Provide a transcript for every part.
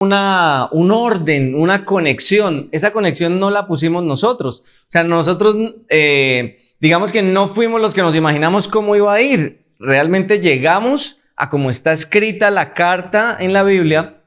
un orden, una conexión. Esa conexión no la pusimos nosotros. O sea, nosotros, digamos que no fuimos los que nos imaginamos cómo iba a ir. Realmente llegamos a cómo está escrita la carta en la Biblia,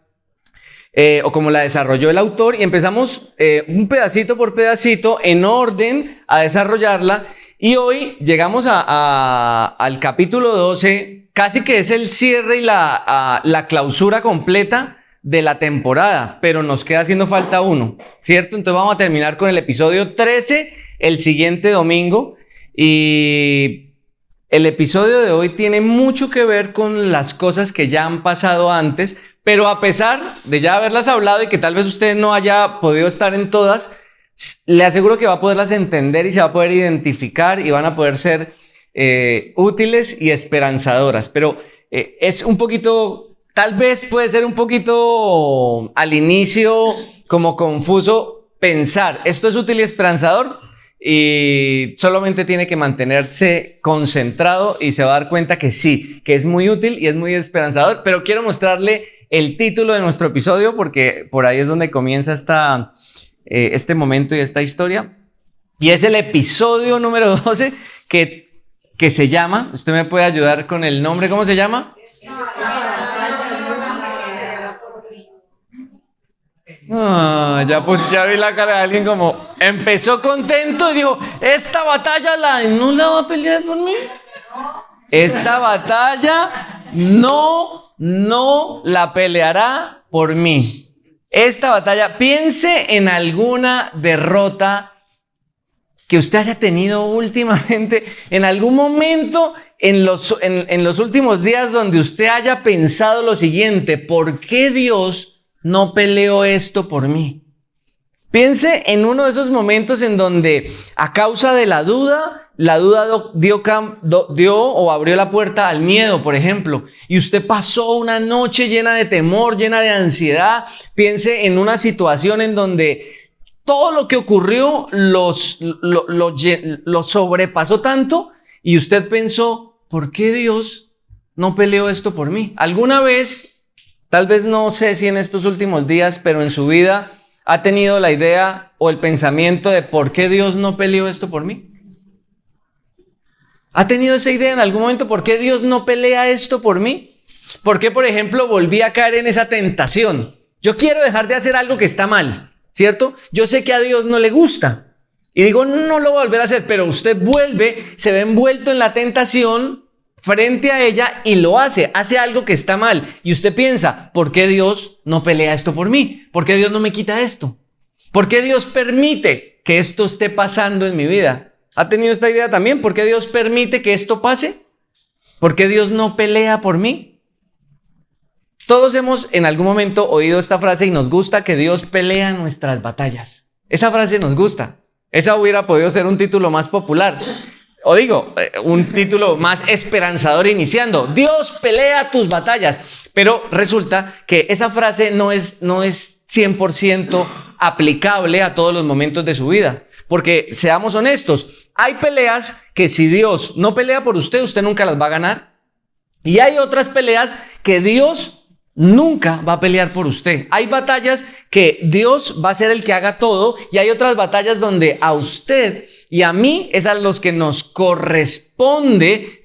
o como la desarrolló el autor, y empezamos un pedacito por pedacito en orden a desarrollarla. Y hoy llegamos al capítulo 12, casi que es el cierre y la clausura completa de la temporada, pero nos queda haciendo falta uno, ¿cierto? Entonces vamos a terminar con el episodio 13 el siguiente domingo, y el episodio de hoy tiene mucho que ver con las cosas que ya han pasado antes, pero a pesar de ya haberlas hablado y que tal vez usted no haya podido estar en todas, le aseguro que va a poderlas entender y se va a poder identificar y van a poder ser útiles y esperanzadoras. Pero es un poquito, tal vez puede ser un poquito al inicio como confuso pensar, esto es útil y esperanzador, y solamente tiene que mantenerse concentrado y se va a dar cuenta que sí, que es muy útil y es muy esperanzador. Pero quiero mostrarle el título de nuestro episodio porque por ahí es donde comienza este momento y esta historia, y es el episodio número 12 que se llama, usted me puede ayudar con el nombre, ¿cómo se llama? Ya vi la cara de alguien como empezó contento y dijo, esta batalla no la va a pelear por mí. Esta batalla no la peleará por mí. Esta batalla, piense en alguna derrota que usted haya tenido últimamente, en algún momento en los últimos días donde usted haya pensado lo siguiente: ¿por qué Dios no peleó esto por mí? Piense en uno de esos momentos en donde a causa de la duda dio o abrió la puerta al miedo, por ejemplo, y usted pasó una noche llena de temor, llena de ansiedad. Piense en una situación en donde todo lo que ocurrió lo sobrepasó tanto y usted pensó, ¿por qué Dios no peleó esto por mí? ¿Alguna vez, tal vez no sé si en estos últimos días, pero en su vida ha tenido la idea o el pensamiento de por qué Dios no peleó esto por mí? ¿Ha tenido esa idea en algún momento? ¿Por qué Dios no pelea esto por mí? ¿Por qué, por ejemplo, volví a caer en esa tentación? Yo quiero dejar de hacer algo que está mal, ¿cierto? Yo sé que a Dios no le gusta y digo, no lo voy a volver a hacer, pero usted vuelve, se ve envuelto en la tentación frente a ella y lo hace algo que está mal. Y usted piensa, ¿por qué Dios no pelea esto por mí? ¿Por qué Dios no me quita esto? ¿Por qué Dios permite que esto esté pasando en mi vida? ¿Ha tenido esta idea también? ¿Por qué Dios permite que esto pase? ¿Por qué Dios no pelea por mí? Todos hemos en algún momento oído esta frase y nos gusta que Dios pelea nuestras batallas. Esa frase nos gusta. Esa hubiera podido ser un título más popular. O digo, un título más esperanzador iniciando. Dios pelea tus batallas. Pero resulta que esa frase no es 100% aplicable a todos los momentos de su vida. Porque seamos honestos, hay peleas que si Dios no pelea por usted, usted nunca las va a ganar. Y hay otras peleas que Dios nunca va a pelear por usted. Hay batallas que Dios va a ser el que haga todo, y hay otras batallas donde a usted y a mí es a los que nos corresponde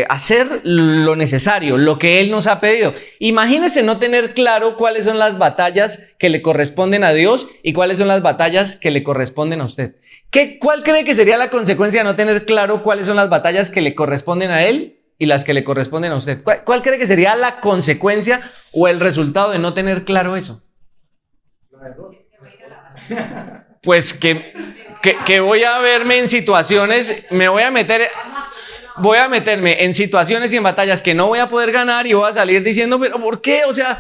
hacer lo necesario, lo que Él nos ha pedido. Imagínese no tener claro cuáles son las batallas que le corresponden a Dios y cuáles son las batallas que le corresponden a usted. ¿Cuál cree que sería la consecuencia de no tener claro cuáles son las batallas que le corresponden a Él y las que le corresponden a usted? ¿Cuál cree que sería la consecuencia o el resultado de no tener claro eso? Pues que voy a verme en situaciones, voy a meterme en situaciones y en batallas que no voy a poder ganar, y voy a salir diciendo, pero ¿por qué? O sea,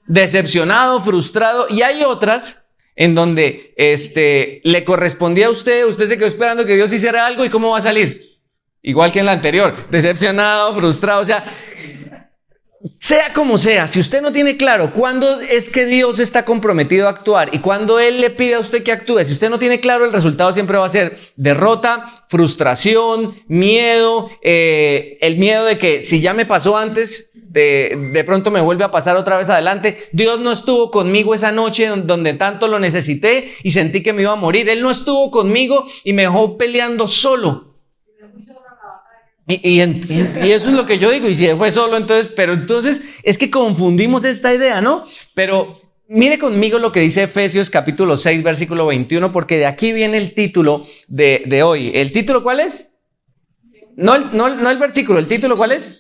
decepcionado, frustrado. Y hay otras en donde le correspondía a usted se quedó esperando que Dios hiciera algo, ¿y cómo va a salir? Igual que en la anterior, decepcionado, frustrado. O sea, sea como sea, si usted no tiene claro cuándo es que Dios está comprometido a actuar y cuándo Él le pide a usted que actúe, si usted no tiene claro, el resultado siempre va a ser derrota, frustración, miedo, el miedo de que si ya me pasó antes, de pronto me vuelve a pasar otra vez adelante. Dios no estuvo conmigo esa noche donde tanto lo necesité y sentí que me iba a morir. Él no estuvo conmigo y me dejó peleando solo. Y eso es lo que yo digo, y si fue solo, entonces, pero entonces es que confundimos esta idea, ¿no? Pero mire conmigo lo que dice Efesios capítulo 6, versículo 21, porque de aquí viene el título de hoy. ¿El título cuál es? No el versículo, ¿el título cuál es?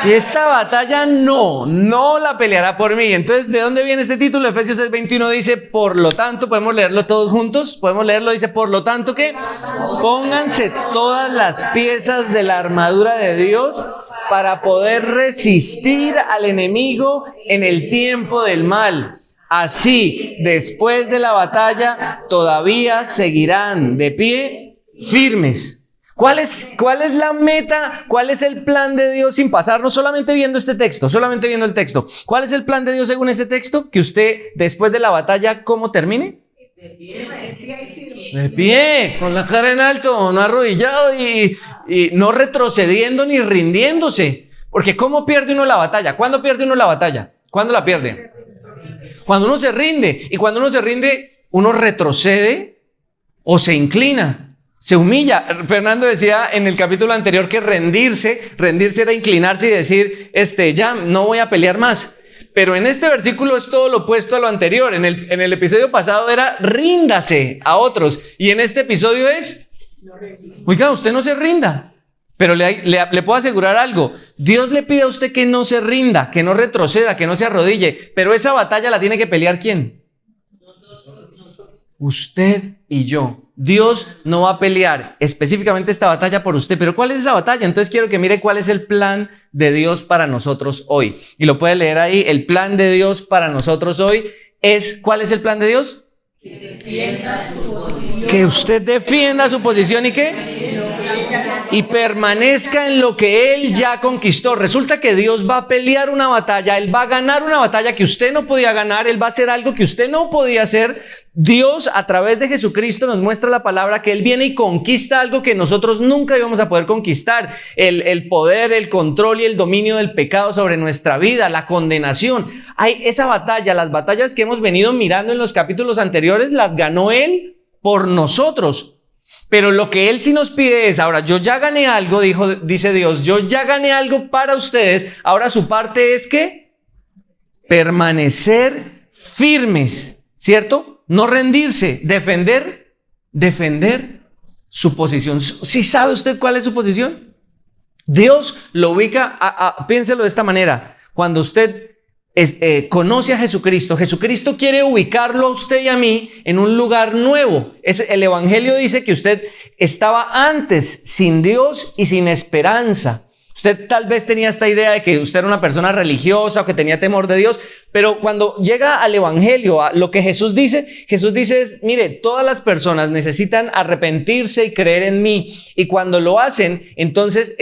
Y esta batalla no la peleará por mí. Entonces, ¿de dónde viene este título? Efesios 6:21 dice, por lo tanto, podemos leerlo todos juntos. Podemos leerlo, dice, por lo tanto, que pónganse todas las piezas de la armadura de Dios para poder resistir al enemigo en el tiempo del mal. Así, después de la batalla, todavía seguirán de pie firmes. ¿Cuál es la meta? ¿Cuál es el plan de Dios sin pasarnos solamente viendo este texto? Solamente viendo el texto. ¿Cuál es el plan de Dios según este texto? Que usted, después de la batalla, ¿cómo termine? De pie, con la cara en alto, no arrodillado y no retrocediendo ni rindiéndose. Porque ¿cómo pierde uno la batalla? ¿Cuándo pierde uno la batalla? ¿Cuándo la pierde? Cuando uno se rinde. Y cuando uno se rinde, uno retrocede o se inclina. Se humilla. Fernando decía en el capítulo anterior que rendirse era inclinarse y decir, ya no voy a pelear más. Pero en este versículo es todo lo opuesto a lo anterior. En el episodio pasado era ríndase a otros. Y en este episodio es, oiga, usted no se rinda. Pero le puedo asegurar algo. Dios le pide a usted que no se rinda, que no retroceda, que no se arrodille. Pero esa batalla la tiene que pelear ¿quién? Usted y yo. Dios no va a pelear específicamente esta batalla por usted. ¿Pero cuál es esa batalla? Entonces quiero que mire cuál es el plan de Dios para nosotros hoy. Y lo puede leer ahí. El plan de Dios para nosotros hoy es, ¿cuál es el plan de Dios? Que defienda su posición. Que usted defienda su posición y ¿qué? Y permanezca en lo que Él ya conquistó. Resulta que Dios va a pelear una batalla, Él va a ganar una batalla que usted no podía ganar, Él va a hacer algo que usted no podía hacer. Dios a través de Jesucristo nos muestra la palabra que Él viene y conquista algo que nosotros nunca íbamos a poder conquistar. El poder, el control y el dominio del pecado sobre nuestra vida, la condenación. Hay esa batalla, las batallas que hemos venido mirando en los capítulos anteriores, las ganó Él por nosotros. Pero lo que Él sí nos pide es, ahora yo ya gané algo, dice Dios, yo ya gané algo para ustedes, ahora su parte es ¿qué? Permanecer firmes, ¿cierto? No rendirse, defender su posición. ¿Sí sabe usted cuál es su posición? Dios lo ubica, piénselo de esta manera, cuando usted conoce a Jesucristo, Jesucristo quiere ubicarlo a usted y a mí en un lugar nuevo. El Evangelio dice que usted estaba antes sin Dios y sin esperanza. Usted tal vez tenía esta idea de que usted era una persona religiosa o que tenía temor de Dios, pero cuando llega al Evangelio, a lo que Jesús dice es, mire, todas las personas necesitan arrepentirse y creer en mí. Y cuando lo hacen, entonces,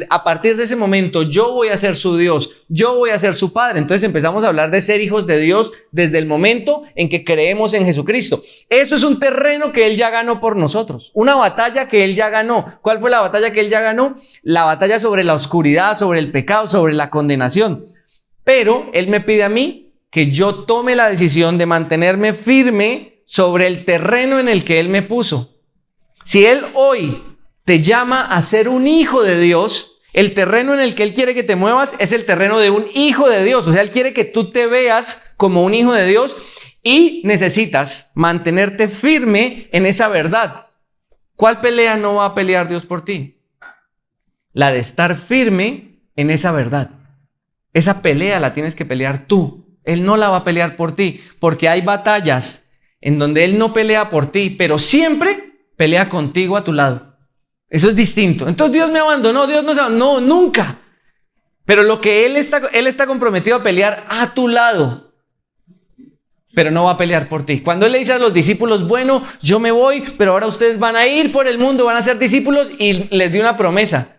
a partir de ese momento, yo voy a ser su Dios, yo voy a ser su Padre. Entonces empezamos a hablar de ser hijos de Dios desde el momento en que creemos en Jesucristo. Eso es un terreno que Él ya ganó por nosotros, una batalla que Él ya ganó. ¿Cuál fue la batalla que Él ya ganó? La batalla sobre la oscuridad, sobre el pecado, sobre la condenación. Pero Él me pide a mí que yo tome la decisión de mantenerme firme sobre el terreno en el que Él me puso. Si Él hoy te llama a ser un hijo de Dios, el terreno en el que Él quiere que te muevas es el terreno de un hijo de Dios. O sea, Él quiere que tú te veas como un hijo de Dios y necesitas mantenerte firme en esa verdad. ¿Cuál pelea no va a pelear Dios por ti? La de estar firme en esa verdad. Esa pelea la tienes que pelear tú. Él no la va a pelear por ti, porque hay batallas en donde Él no pelea por ti, pero siempre pelea contigo a tu lado. Eso es distinto. Entonces Dios me abandonó, Dios no se abandonó, no, nunca. Pero lo que Él está comprometido a pelear a tu lado, pero no va a pelear por ti. Cuando Él le dice a los discípulos, bueno, yo me voy, pero ahora ustedes van a ir por el mundo, van a ser discípulos, y les dio una promesa.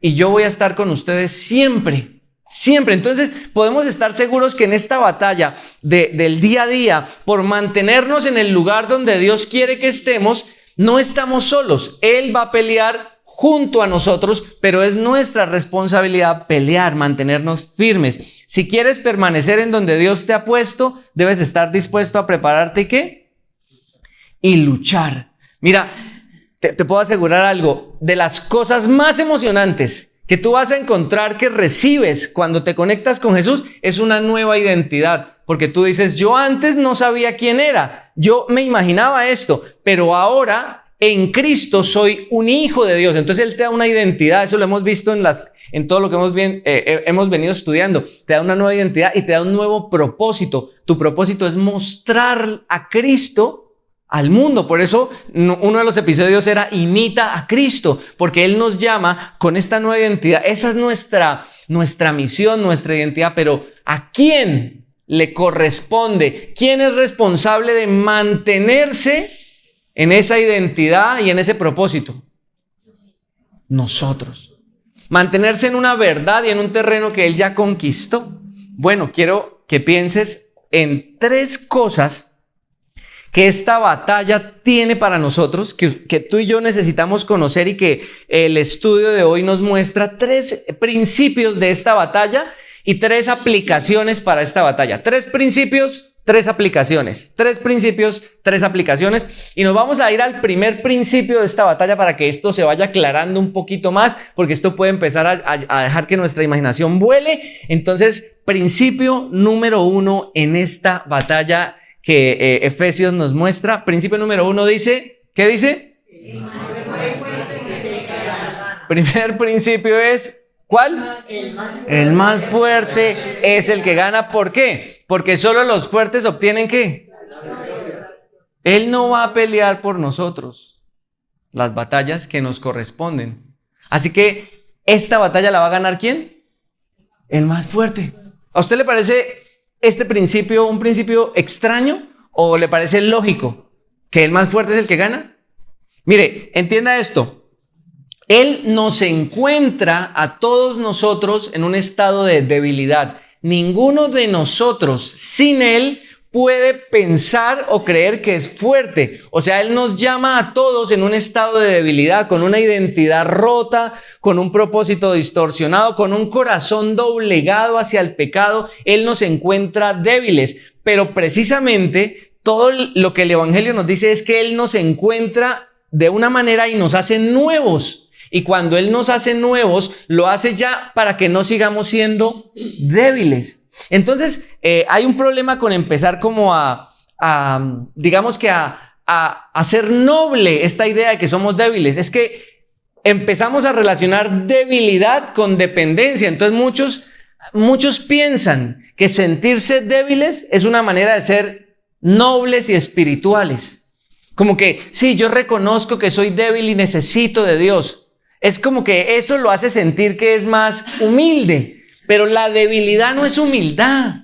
y yo voy a estar con ustedes siempre. Siempre. Entonces podemos estar seguros que en esta batalla del día a día, por mantenernos en el lugar donde Dios quiere que estemos, no estamos solos. Él va a pelear junto a nosotros, pero es nuestra responsabilidad pelear, mantenernos firmes. Si quieres permanecer en donde Dios te ha puesto, debes estar dispuesto a prepararte, ¿y qué? Y luchar. Mira, te puedo asegurar algo, de las cosas más emocionantes que tú vas a encontrar que recibes cuando te conectas con Jesús es una nueva identidad. Porque tú dices, yo antes no sabía quién era, yo me imaginaba esto, pero ahora en Cristo soy un hijo de Dios. Entonces Él te da una identidad, eso lo hemos visto en todo lo que hemos venido estudiando. Te da una nueva identidad y te da un nuevo propósito. Tu propósito es mostrar a Cristo al mundo. Por eso uno de los episodios era imita a Cristo, porque Él nos llama con esta nueva identidad. Esa es nuestra misión, nuestra identidad. Pero ¿a quién le corresponde? ¿Quién es responsable de mantenerse en esa identidad y en ese propósito? Nosotros. Mantenerse en una verdad y en un terreno que Él ya conquistó. Bueno, quiero que pienses en 3 cosas que esta batalla tiene para nosotros, que tú y yo necesitamos conocer, y que el estudio de hoy nos muestra 3 principios de esta batalla y 3 aplicaciones para esta batalla. 3 principios, 3 aplicaciones. 3 principios, 3 aplicaciones. Y nos vamos a ir al primer principio de esta batalla para que esto se vaya aclarando un poquito más, porque esto puede empezar a dejar que nuestra imaginación vuele. Entonces, principio número 1 en esta batalla que Efesios nos muestra. Principio número 1 dice, ¿qué dice? Primer principio es, ¿cuál? El más fuerte es el que gana. ¿Por qué? Porque solo los fuertes obtienen ¿qué? Él no va a pelear por nosotros las batallas que nos corresponden. Así que esta batalla la va a ganar ¿quién? El más fuerte. ¿A usted le parece este principio un principio extraño o le parece lógico que el más fuerte es el que gana? Mire, entienda esto. Él nos encuentra a todos nosotros en un estado de debilidad. Ninguno de nosotros sin Él puede pensar o creer que es fuerte. O sea, Él nos llama a todos en un estado de debilidad, con una identidad rota, con un propósito distorsionado, con un corazón doblegado hacia el pecado. Él nos encuentra débiles. Pero precisamente todo lo que el Evangelio nos dice es que Él nos encuentra de una manera y nos hace nuevos. Y cuando Él nos hace nuevos, lo hace ya para que no sigamos siendo débiles. Entonces, hay un problema con empezar como digamos que a hacer noble esta idea de que somos débiles. Es que empezamos a relacionar debilidad con dependencia. Entonces muchos piensan que sentirse débiles es una manera de ser nobles y espirituales. Como que, sí, yo reconozco que soy débil y necesito de Dios. Es como que eso lo hace sentir que es más humilde. Pero la debilidad no es humildad.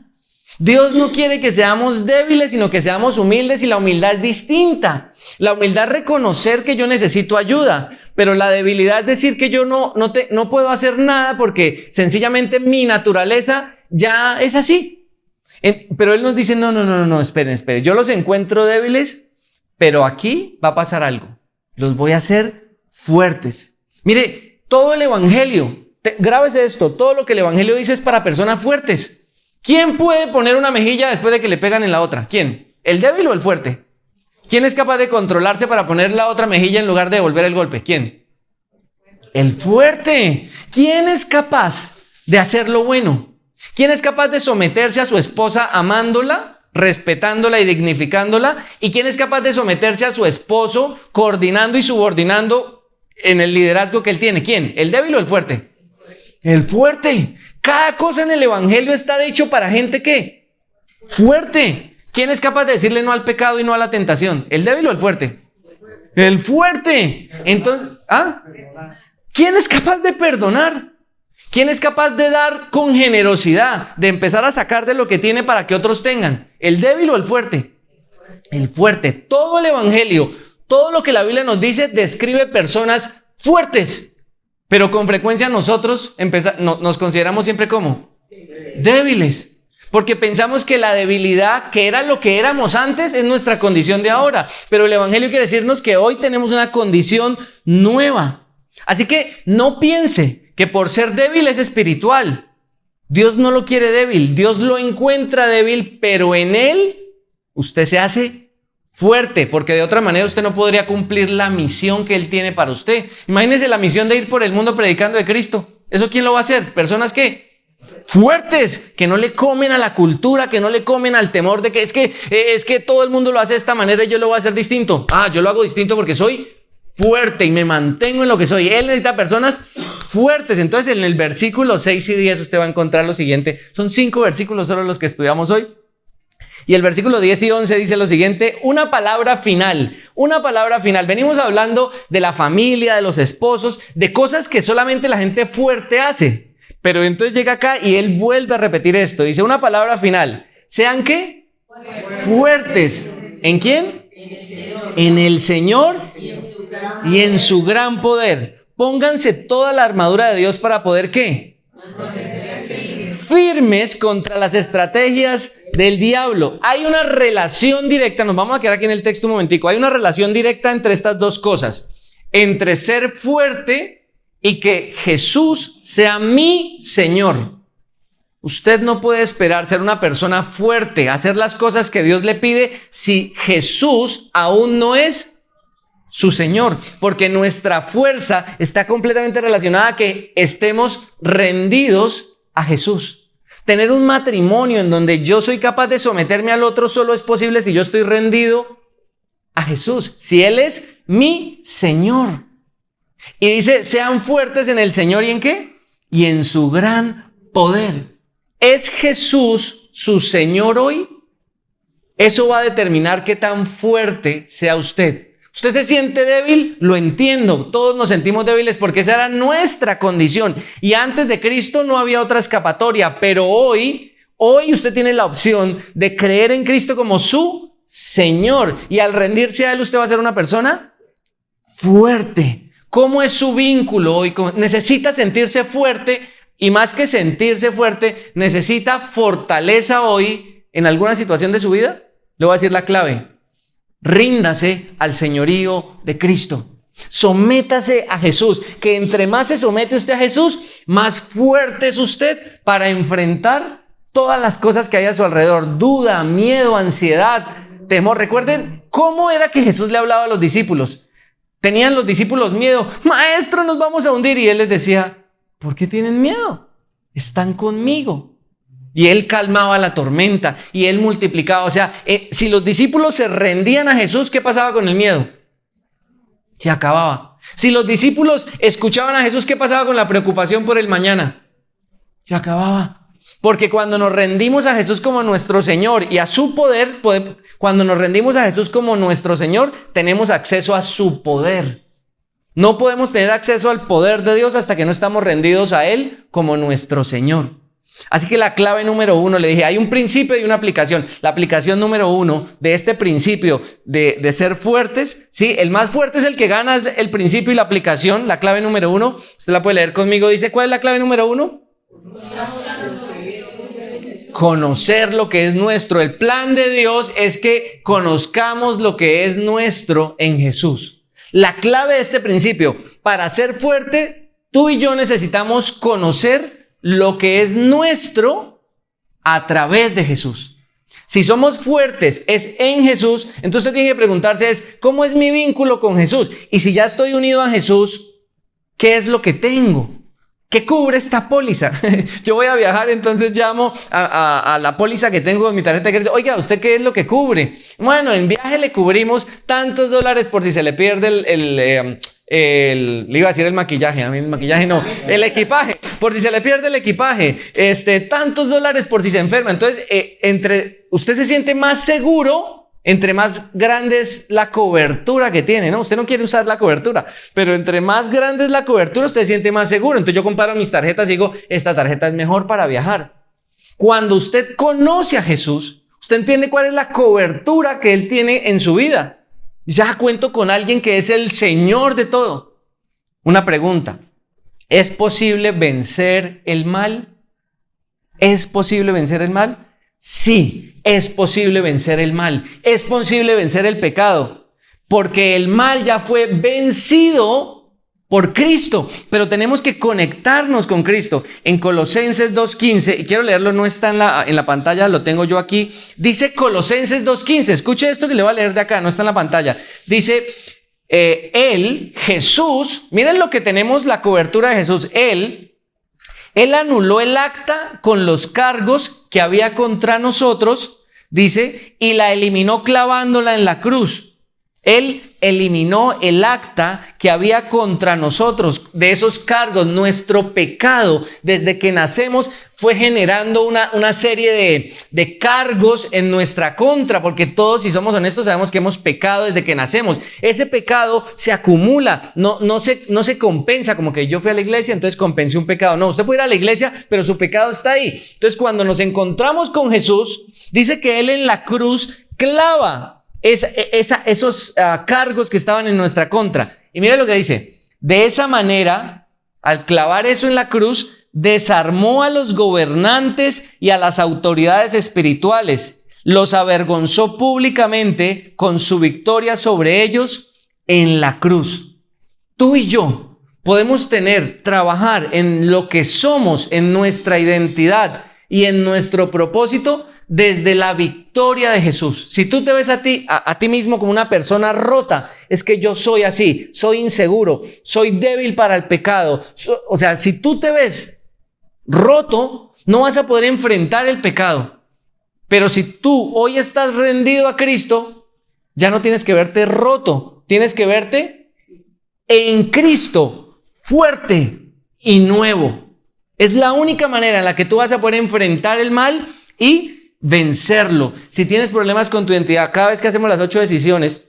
Dios no quiere que seamos débiles, sino que seamos humildes, y la humildad es distinta. La humildad es reconocer que yo necesito ayuda, pero la debilidad es decir que yo no puedo hacer nada porque sencillamente mi naturaleza ya es así. Pero Él nos dice, no, esperen. Yo los encuentro débiles, pero aquí va a pasar algo. Los voy a hacer fuertes. Mire, todo el Evangelio, grábese esto, todo lo que el Evangelio dice es para personas fuertes. ¿Quién puede poner una mejilla después de que le pegan en la otra? ¿Quién? ¿El débil o el fuerte? ¿Quién es capaz de controlarse para poner la otra mejilla en lugar de devolver el golpe? ¿Quién? El fuerte. ¿Quién es capaz de hacer lo bueno? ¿Quién es capaz de someterse a su esposa amándola, respetándola y dignificándola? ¿Y quién es capaz de someterse a su esposo coordinando y subordinando en el liderazgo que él tiene? ¿Quién? ¿El débil o el fuerte? El fuerte. Cada cosa en el Evangelio está hecho para gente ¿qué? Fuerte. ¿Quién es capaz de decirle no al pecado y no a la tentación? ¿El débil o el fuerte? El fuerte. Entonces, ¿quién es capaz de perdonar? ¿Quién es capaz de dar con generosidad, de empezar a sacar de lo que tiene para que otros tengan? ¿El débil o el fuerte? El fuerte. Todo el Evangelio, todo lo que la Biblia nos dice, describe personas fuertes. Pero con frecuencia nosotros nos consideramos siempre como débiles. Porque pensamos que la debilidad, que era lo que éramos antes, es nuestra condición de ahora. Pero el Evangelio quiere decirnos que hoy tenemos una condición nueva. Así que no piense que por ser débil es espiritual. Dios no lo quiere débil. Dios lo encuentra débil, pero en Él usted se hace fuerte. Porque de otra manera usted no podría cumplir la misión que Él tiene para usted. Imagínese la misión de ir por el mundo predicando de Cristo. ¿Eso quién lo va a hacer? Personas que fuertes, que no le comen a la cultura, que no le comen al temor de que es que todo el mundo lo hace de esta manera y yo lo voy a hacer distinto. Yo lo hago distinto porque soy fuerte y me mantengo en lo que soy. Él necesita personas fuertes. Entonces en el versículo 6 y 10 usted va a encontrar lo siguiente. Son 5 versículos solo los que estudiamos hoy. Y el versículo 10 y 11 dice lo siguiente: una palabra final. Venimos hablando de la familia, de los esposos, de cosas que solamente la gente fuerte hace. Pero entonces llega acá y él vuelve a repetir esto. Dice una palabra final. ¿Sean qué? Fuertes. ¿En quién? En el Señor y en su gran poder. Pónganse toda la armadura de Dios para poder ¿qué? Firmes contra las estrategias del diablo. Hay una relación directa, nos vamos a quedar aquí en el texto un momentico. Hay una relación directa entre estas dos cosas. Entre ser fuerte y que Jesús sea mi Señor. Usted no puede esperar ser una persona fuerte, hacer las cosas que Dios le pide si Jesús aún no es su Señor. Porque nuestra fuerza está completamente relacionada a que estemos rendidos a Jesús. Tener un matrimonio en donde yo soy capaz de someterme al otro solo es posible si yo estoy rendido a Jesús. Si Él es mi Señor. Y dice, sean fuertes en el Señor, ¿y en qué? Y en su gran poder. ¿Es Jesús su Señor hoy? Eso va a determinar qué tan fuerte sea usted. ¿Usted se siente débil? Lo entiendo. Todos nos sentimos débiles porque esa era nuestra condición. Y antes de Cristo no había otra escapatoria. Pero hoy usted tiene la opción de creer en Cristo como su Señor. Y al rendirse a Él, usted va a ser una persona fuerte. ¿Cómo es su vínculo hoy? Necesita sentirse fuerte y más que sentirse fuerte, necesita fortaleza hoy en alguna situación de su vida. Le voy a decir la clave. Ríndase al señorío de Cristo. Sométase a Jesús. Que entre más se somete usted a Jesús, más fuerte es usted para enfrentar todas las cosas que hay a su alrededor. Duda, miedo, ansiedad, temor. Recuerden cómo era que Jesús le hablaba a los discípulos. Tenían los discípulos miedo. Maestro, nos vamos a hundir. Y Él les decía, ¿por qué tienen miedo? Están conmigo. Y Él calmaba la tormenta y Él multiplicaba. O sea, si los discípulos se rendían a Jesús, ¿qué pasaba con el miedo? Se acababa. Si los discípulos escuchaban a Jesús, ¿qué pasaba con la preocupación por el mañana? Se acababa. Porque cuando nos rendimos a Jesús como nuestro Señor y a su poder, cuando nos rendimos a Jesús como nuestro Señor, tenemos acceso a su poder. No podemos tener acceso al poder de Dios hasta que no estamos rendidos a Él como nuestro Señor. Así que la clave número 1, le dije, hay un principio y una aplicación. La aplicación número 1 de este principio de ser fuertes, ¿sí? El más fuerte es el que gana el principio y la aplicación. La clave número 1, usted la puede leer conmigo, dice, ¿cuál es la clave número 1? Conocer lo que es nuestro. El plan de Dios es que conozcamos lo que es nuestro en Jesús. La clave de este principio, para ser fuerte, tú y yo necesitamos conocer lo que es nuestro a través de Jesús. Si somos fuertes es en Jesús, entonces usted tiene que preguntarse ¿cómo es mi vínculo con Jesús? Y si ya estoy unido a Jesús, ¿qué es lo que tengo? ¿Qué cubre esta póliza? Yo voy a viajar, entonces llamo a la póliza que tengo en mi tarjeta de crédito. Oiga, ¿usted qué es lo que cubre? Bueno, en viaje le cubrimos tantos dólares por si se le pierde le iba a decir el maquillaje, a mí el maquillaje no, el equipaje, por si se le pierde el equipaje, tantos dólares por si se enferma. Entonces, usted se siente más seguro entre más grande es la cobertura que tiene, ¿no? Usted no quiere usar la cobertura, pero entre más grande es la cobertura, usted se siente más seguro. Entonces yo comparo mis tarjetas y digo, esta tarjeta es mejor para viajar. Cuando usted conoce a Jesús, usted entiende cuál es la cobertura que Él tiene en su vida. Dice, cuento con alguien que es el Señor de todo. Una pregunta, ¿Es posible vencer el mal? ¿Es posible vencer el mal? Sí, es posible vencer el mal. Es posible vencer el pecado, porque el mal ya fue vencido por Cristo, pero tenemos que conectarnos con Cristo. En Colosenses 2:15, y quiero leerlo, no está en la pantalla, lo tengo yo aquí. Dice Colosenses 2:15, escuche esto que le voy a leer de acá, no está en la pantalla. Dice, Él, Jesús, miren lo que tenemos, la cobertura de Jesús. Él anuló el acta con los cargos que había contra nosotros, dice, y la eliminó clavándola en la cruz. Él eliminó el acta que había contra nosotros, de esos cargos. Nuestro pecado, desde que nacemos, fue generando una serie de cargos en nuestra contra, porque todos, si somos honestos, sabemos que hemos pecado desde que nacemos. Ese pecado se acumula, no se compensa, como que yo fui a la iglesia, entonces compensé un pecado. No, usted puede ir a la iglesia, pero su pecado está ahí. Entonces, cuando nos encontramos con Jesús, dice que Él en la cruz clava esos cargos que estaban en nuestra contra. Y mira lo que dice: de esa manera, al clavar eso en la cruz, desarmó a los gobernantes y a las autoridades espirituales, los avergonzó públicamente con su victoria sobre ellos en la cruz. Tú y yo podemos trabajar en lo que somos, en nuestra identidad y en nuestro propósito, desde la victoria de Jesús. Si tú te ves a ti mismo como una persona rota, es que yo soy así, soy inseguro, soy débil para el pecado. O sea, si tú te ves roto, no vas a poder enfrentar el pecado. Pero si tú hoy estás rendido a Cristo, ya no tienes que verte roto, tienes que verte en Cristo, fuerte y nuevo. Es la única manera en la que tú vas a poder enfrentar el mal y vencerlo. Si tienes problemas con tu identidad, cada vez que hacemos las 8 decisiones,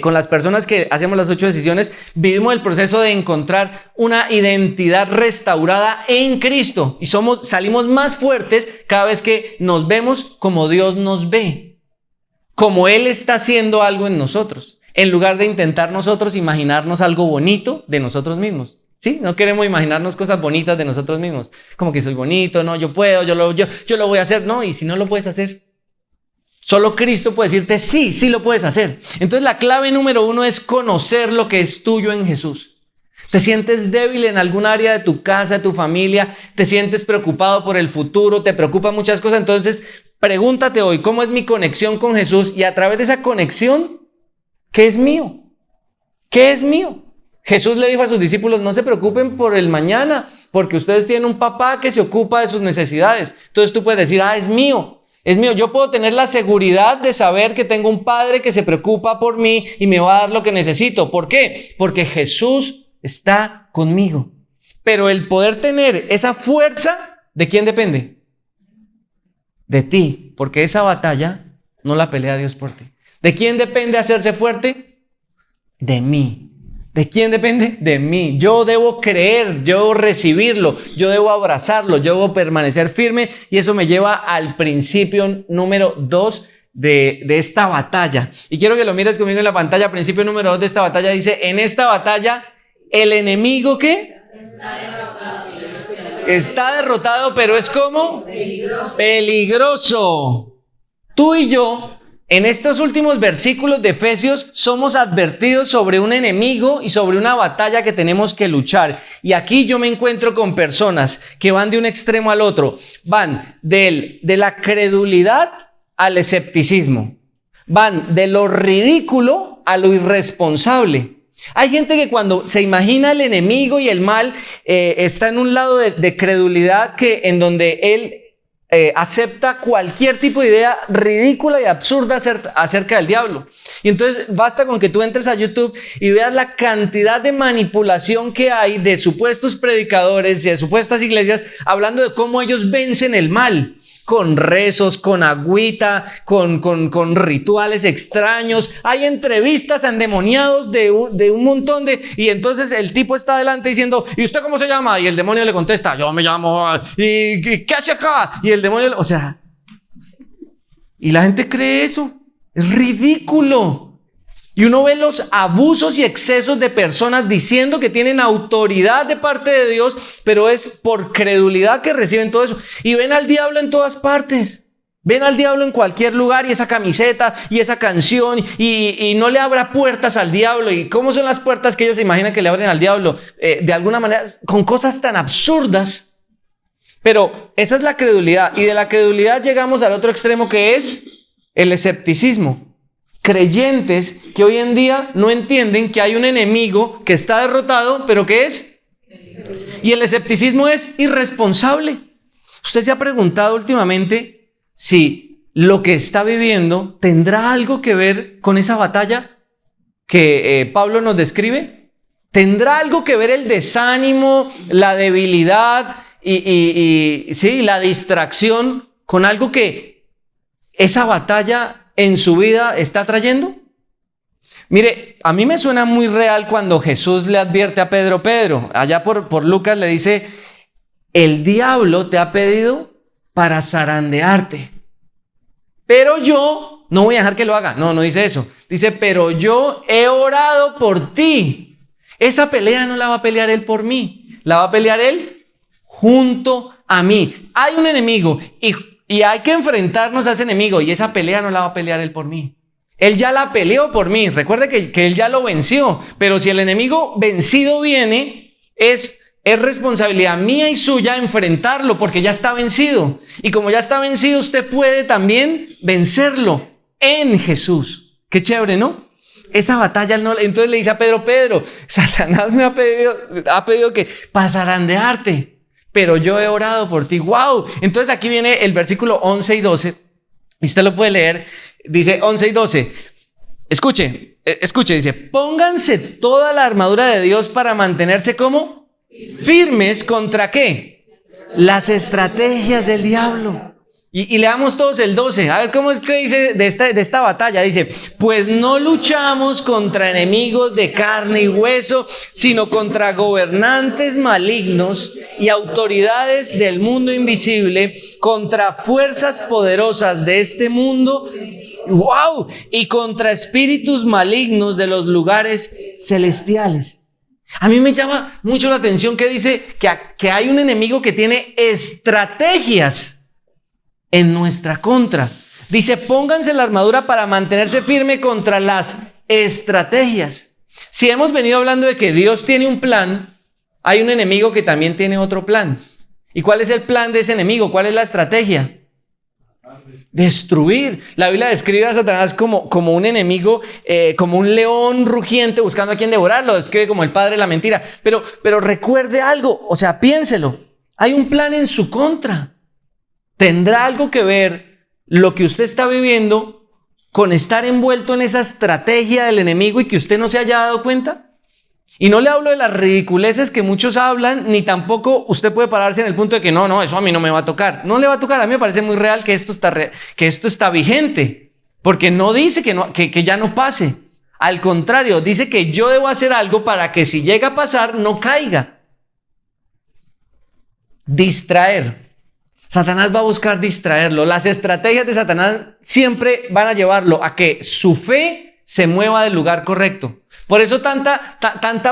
con las personas que hacemos las 8 decisiones, vivimos el proceso de encontrar una identidad restaurada en Cristo y salimos más fuertes cada vez que nos vemos como Dios nos ve, como Él está haciendo algo en nosotros, en lugar de intentar nosotros imaginarnos algo bonito de nosotros mismos. ¿Sí? No queremos imaginarnos cosas bonitas de nosotros mismos. Como que soy bonito, no, yo puedo, yo lo voy a hacer. No, y si no lo puedes hacer, solo Cristo puede decirte sí lo puedes hacer. Entonces la clave número 1 es conocer lo que es tuyo en Jesús. ¿Te sientes débil en algún área de tu casa, de tu familia? ¿Te sientes preocupado por el futuro? ¿Te preocupan muchas cosas? Entonces pregúntate hoy, ¿cómo es mi conexión con Jesús? Y a través de esa conexión, ¿qué es mío? ¿Qué es mío? Jesús le dijo a sus discípulos, no se preocupen por el mañana, porque ustedes tienen un papá que se ocupa de sus necesidades. Entonces tú puedes decir, es mío. Yo puedo tener la seguridad de saber que tengo un padre que se preocupa por mí y me va a dar lo que necesito. ¿Por qué? Porque Jesús está conmigo. Pero el poder tener esa fuerza, ¿de quién depende? De ti, porque esa batalla no la pelea Dios por ti. ¿De quién depende hacerse fuerte? De mí. ¿De quién depende? De mí. Yo debo creer, yo debo recibirlo, yo debo abrazarlo, yo debo permanecer firme, y eso me lleva al principio número 2 de esta batalla. Y quiero que lo mires conmigo en la pantalla. Principio número 2 de esta batalla dice: en esta batalla el enemigo ¿qué? Está derrotado, pero es como peligroso. Tú y yo, en estos últimos versículos de Efesios, somos advertidos sobre un enemigo y sobre una batalla que tenemos que luchar. Y aquí yo me encuentro con personas que van de un extremo al otro. Van de la credulidad al escepticismo. Van de lo ridículo a lo irresponsable. Hay gente que cuando se imagina el enemigo y el mal, está en un lado de credulidad, en donde él acepta cualquier tipo de idea ridícula y absurda acerca del diablo. Y entonces basta con que tú entres a YouTube y veas la cantidad de manipulación que hay de supuestos predicadores y de supuestas iglesias hablando de cómo ellos vencen el mal. Con rezos, con agüita, con rituales extraños. Hay entrevistas a endemoniados de un montón y entonces el tipo está adelante diciendo: ¿y usted cómo se llama? Y el demonio le contesta: yo me llamo, ¿y qué hace acá? Y el demonio, y la gente cree eso. Es ridículo. Y uno ve los abusos y excesos de personas diciendo que tienen autoridad de parte de Dios, pero es por credulidad que reciben todo eso. Y ven al diablo en todas partes. Ven al diablo en cualquier lugar y esa camiseta y esa canción y no le abra puertas al diablo. ¿Y cómo son las puertas que ellos se imaginan que le abren al diablo? De alguna manera, con cosas tan absurdas. Pero esa es la credulidad. Y de la credulidad llegamos al otro extremo, que es el escepticismo. Creyentes que hoy en día no entienden que hay un enemigo que está derrotado, pero que es. Y el escepticismo es irresponsable. ¿Usted se ha preguntado últimamente si lo que está viviendo tendrá algo que ver con esa batalla que Pablo nos describe? ¿Tendrá algo que ver el desánimo, la debilidad sí, la distracción con algo que esa batalla en su vida está trayendo? Mire, a mí me suena muy real cuando Jesús le advierte a Pedro, allá por Lucas le dice: el diablo te ha pedido para zarandearte, pero yo no voy a dejar que lo haga. No dice eso. Dice: pero yo he orado por ti. Esa pelea no la va a pelear él por mí, la va a pelear él junto a mí. Hay un enemigo y hay que enfrentarnos a ese enemigo, y esa pelea no la va a pelear él por mí. Él ya la peleó por mí. Recuerde que él ya lo venció, pero si el enemigo vencido viene, es responsabilidad mía y suya enfrentarlo, porque ya está vencido. Y como ya está vencido, usted puede también vencerlo en Jesús. Qué chévere, ¿no? Esa batalla no. Entonces le dice a Pedro, Satanás me ha pedido que para zarandearte, pero yo he orado por ti. ¡Wow! Entonces aquí viene el versículo 11 y 12. Y usted lo puede leer. Dice 11 y 12. Escuche, dice: pónganse toda la armadura de Dios para mantenerse como firmes contra ¿qué? Las estrategias del diablo. Y leamos todos el 12. A ver cómo es que dice de esta batalla. Dice: pues no luchamos contra enemigos de carne y hueso, sino contra gobernantes malignos y autoridades del mundo invisible, contra fuerzas poderosas de este mundo. ¡Wow! Y contra espíritus malignos de los lugares celestiales. A mí me llama mucho la atención que dice que hay un enemigo que tiene estrategias en nuestra contra. Dice: pónganse la armadura para mantenerse firme contra las estrategias. Si hemos venido hablando de que Dios tiene un plan, hay un enemigo que también tiene otro plan. ¿Y cuál es el plan de ese enemigo? ¿Cuál es la estrategia? Destruir. La Biblia describe a Satanás como un enemigo, como un león rugiente buscando a quien devorar. Lo describe como el padre de la mentira. Pero recuerde algo, o sea, piénselo. Hay un plan en su contra. ¿Tendrá algo que ver lo que usted está viviendo con estar envuelto en esa estrategia del enemigo y que usted no se haya dado cuenta? Y no le hablo de las ridiculeces que muchos hablan, ni tampoco usted puede pararse en el punto de que no, eso a mí no me va a tocar. No le va a tocar. A mí me parece muy real que esto está vigente, porque no dice que ya no pase. Al contrario, dice que yo debo hacer algo para que si llega a pasar, no caiga. Distraer. Satanás va a buscar distraerlo. Las estrategias de Satanás siempre van a llevarlo a que su fe se mueva del lugar correcto. Por eso tanta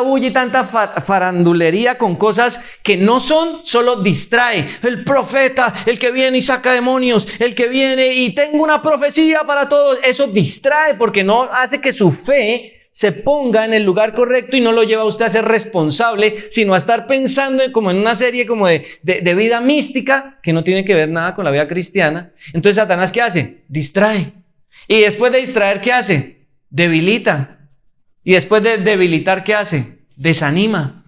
bulla y tanta farandulería con cosas que no son, solo distrae. El profeta, el que viene y saca demonios, el que viene y tengo una profecía para todos. Eso distrae porque no hace que su fe se ponga en el lugar correcto y no lo lleva a usted a ser responsable, sino a estar pensando como en una serie como de vida mística que no tiene que ver nada con la vida cristiana. Entonces Satanás, ¿qué hace? Distrae. Y después de distraer, ¿qué hace? Debilita. Y después de debilitar, ¿qué hace? Desanima.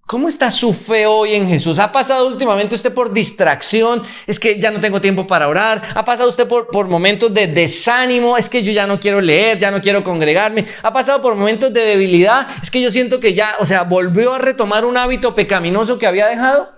¿Cómo está su fe hoy en Jesús? ¿Ha pasado últimamente usted por distracción? Es que ya no tengo tiempo para orar. ¿Ha pasado usted por momentos de desánimo? Es que yo ya no quiero leer, ya no quiero congregarme. ¿Ha pasado por momentos de debilidad? Es que yo siento que ya, volvió a retomar un hábito pecaminoso que había dejado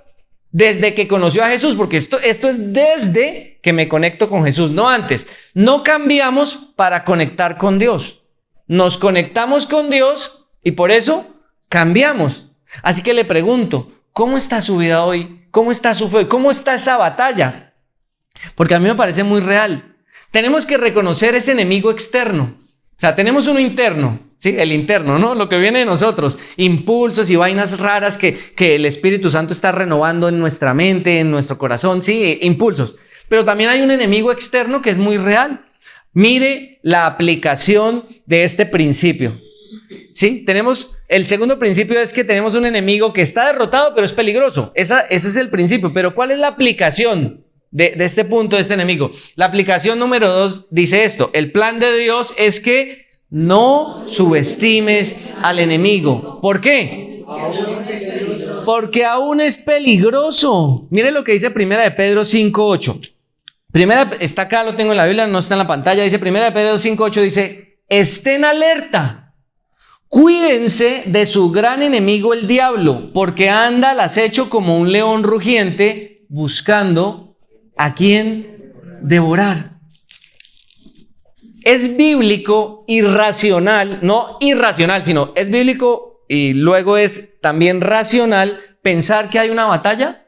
desde que conoció a Jesús, porque esto es desde que me conecto con Jesús, no antes. No cambiamos para conectar con Dios. Nos conectamos con Dios y por eso cambiamos. Así que le pregunto, ¿cómo está su vida hoy? ¿Cómo está su fe? ¿Cómo está esa batalla? Porque a mí me parece muy real. Tenemos que reconocer ese enemigo externo. O sea, tenemos uno interno, ¿sí? El interno, ¿no? Lo que viene de nosotros. Impulsos y vainas raras que el Espíritu Santo está renovando en nuestra mente, en nuestro corazón, ¿sí? Impulsos. Pero también hay un enemigo externo que es muy real. Mire la aplicación de este principio. ¿Sí? Tenemos, el segundo principio es que tenemos un enemigo que está derrotado, pero es peligroso. Ese es el principio. Pero ¿cuál es la aplicación de este punto, de este enemigo? La aplicación número 2 dice esto: el plan de Dios es que no subestimes al enemigo. ¿Por qué? Porque aún es peligroso. Mire lo que dice Primera de Pedro 5:8. Primera, está acá, lo tengo en la Biblia, no está en la pantalla. Dice Primera de Pedro 5:8, dice: estén alerta, cuídense de su gran enemigo el diablo, porque anda al acecho como un león rugiente, buscando a quien devorar. Es bíblico y racional, no irracional, sino es bíblico y luego es también racional pensar que hay una batalla.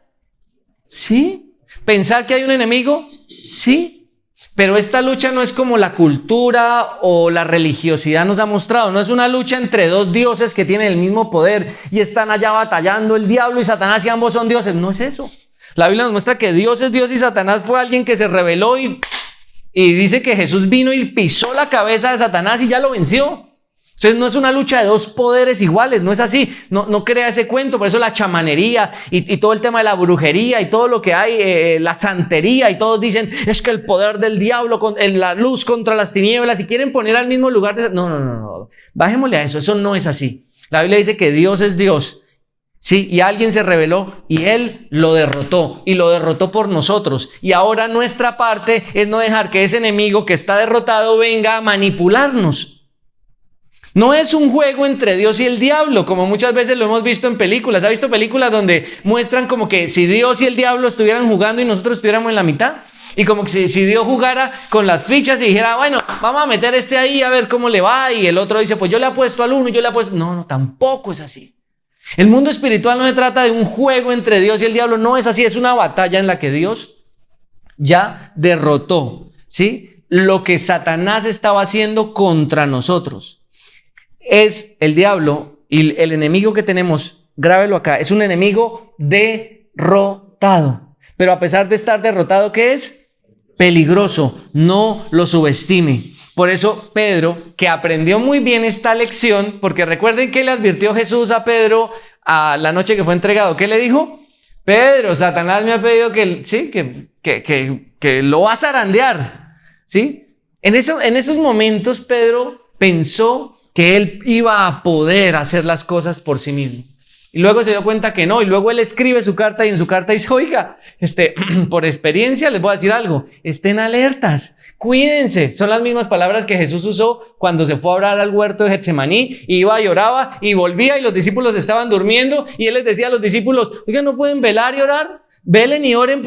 ¿Sí? ¿Pensar que hay un enemigo? Sí. Pero esta lucha no es como la cultura o la religiosidad nos ha mostrado. No es una lucha entre dos dioses que tienen el mismo poder y están allá batallando el diablo y Satanás y ambos son dioses. No es eso. La Biblia nos muestra que Dios es Dios y Satanás fue alguien que se rebeló y dice que Jesús vino y pisó la cabeza de Satanás y ya lo venció. Entonces no es una lucha de dos poderes iguales, no es así. No crea ese cuento. Por eso la chamanería y todo el tema de la brujería y todo lo que hay, la santería, y todos dicen es que el poder del diablo, la luz contra las tinieblas, y quieren poner al mismo lugar de... No. Bajémosle a eso no es así. La Biblia dice que Dios es Dios. Sí, y alguien se rebeló y Él lo derrotó, y lo derrotó por nosotros. Y ahora nuestra parte es no dejar que ese enemigo que está derrotado venga a manipularnos. No es un juego entre Dios y el diablo, como muchas veces lo hemos visto en películas. ¿Ha visto películas donde muestran como que si Dios y el diablo estuvieran jugando y nosotros estuviéramos en la mitad? Y como que si Dios jugara con las fichas y dijera, bueno, vamos a meter este ahí a ver cómo le va, y el otro dice, pues yo le apuesto al uno y yo le apuesto... No, tampoco es así. El mundo espiritual no se trata de un juego entre Dios y el diablo, no es así, es una batalla en la que Dios ya derrotó, ¿sí? Lo que Satanás estaba haciendo contra nosotros. Es el diablo, y el enemigo que tenemos, grábelo acá, es un enemigo derrotado. Pero a pesar de estar derrotado, ¿qué es? Peligroso, no lo subestime. Por eso Pedro, que aprendió muy bien esta lección, porque recuerden que le advirtió Jesús a Pedro a la noche que fue entregado. ¿Qué le dijo? Pedro, Satanás me ha pedido que lo va a zarandear. ¿Sí? En esos momentos Pedro pensó que él iba a poder hacer las cosas por sí mismo. Y luego se dio cuenta que no, y luego él escribe su carta, y en su carta dice, oiga, por experiencia les voy a decir algo, estén alertas, cuídense. Son las mismas palabras que Jesús usó cuando se fue a orar al huerto de Getsemaní, iba y oraba, y volvía, y los discípulos estaban durmiendo, y él les decía a los discípulos, oigan, ¿no pueden velar y orar? Velen y oren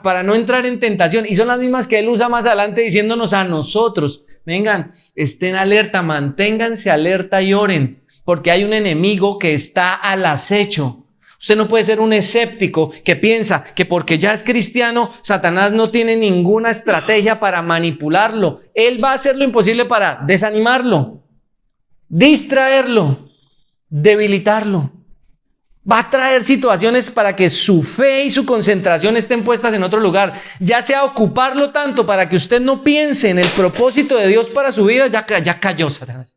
para no entrar en tentación. Y son las mismas que él usa más adelante diciéndonos a nosotros, vengan, estén alerta, manténganse alerta y oren, porque hay un enemigo que está al acecho. Usted no puede ser un escéptico que piensa que porque ya es cristiano, Satanás no tiene ninguna estrategia para manipularlo. Él va a hacer lo imposible para desanimarlo, distraerlo, debilitarlo. Va a traer situaciones para que su fe y su concentración estén puestas en otro lugar. Ya sea ocuparlo tanto para que usted no piense en el propósito de Dios para su vida, ya cayó Satanás.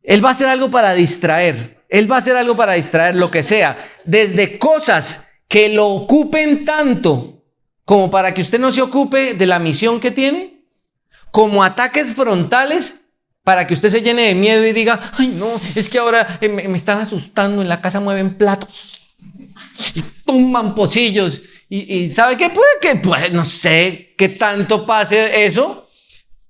Él va a hacer algo para distraer. Él va a hacer algo para distraer lo que sea. Desde cosas que lo ocupen tanto como para que usted no se ocupe de la misión que tiene, como ataques frontales para que usted se llene de miedo y diga, ay no, es que ahora me están asustando, en la casa mueven platos y tumban pocillos y ¿sabe qué? Puede, no sé qué tanto pase eso,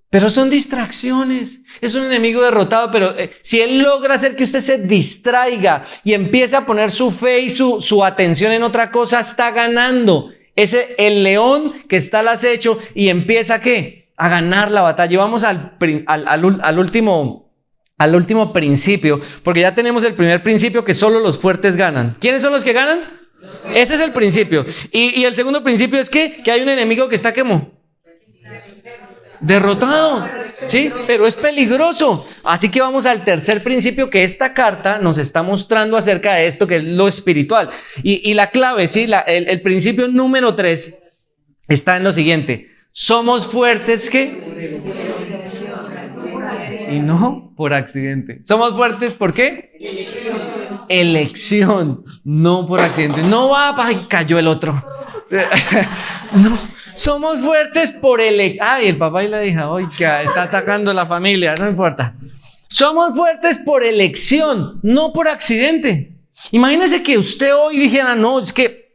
pero son distracciones. Es un enemigo derrotado, pero si él logra hacer que usted se distraiga y empiece a poner su fe y su atención en otra cosa, está ganando. El león que está al acecho y empieza ¿qué? A ganar la batalla. Y vamos al último principio, porque ya tenemos el primer principio, que solo los fuertes ganan. ¿Quiénes son los que ganan? Ese es el principio. Y el segundo principio es que hay un enemigo que está ¿cómo? derrotado. Sí, pero es peligroso. Así que vamos al tercer principio que esta carta nos está mostrando acerca de esto, que es lo espiritual. Y la clave, sí, el principio número 3 está en lo siguiente. Somos fuertes, ¿qué? Y no por accidente. Somos fuertes, ¿por qué? Elección, no por accidente. No va, ay, cayó el otro. No, somos fuertes por ay, el papá y la hija, oiga, está atacando a la familia, no importa. Somos fuertes por elección, no por accidente. Imagínese que usted hoy dijera, no, es que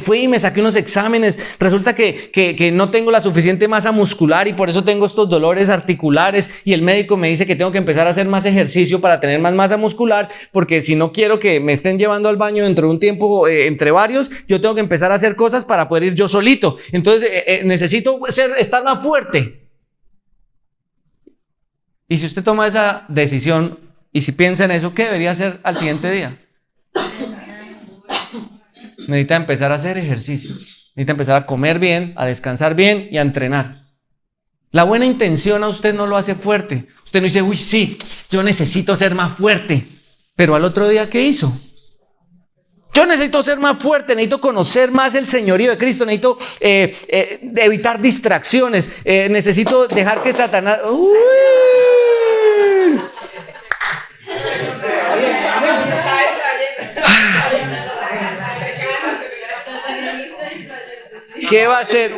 fui y me saqué unos exámenes, resulta que no tengo la suficiente masa muscular y por eso tengo estos dolores articulares y el médico me dice que tengo que empezar a hacer más ejercicio para tener más masa muscular, porque si no quiero que me estén llevando al baño dentro de un tiempo entre varios, yo tengo que empezar a hacer cosas para poder ir yo solito. Entonces necesito estar más fuerte. Y si usted toma esa decisión y si piensa en eso, ¿qué debería hacer al siguiente día? Necesita empezar a hacer ejercicio, necesita empezar a comer bien, a descansar bien y a entrenar. La buena intención a usted no lo hace fuerte. Usted no dice, uy, sí, yo necesito ser más fuerte. Pero al otro día, ¿qué hizo? Yo necesito ser más fuerte, necesito conocer más el señorío de Cristo, necesito evitar distracciones, necesito dejar que Satanás... ¿Qué va a hacer?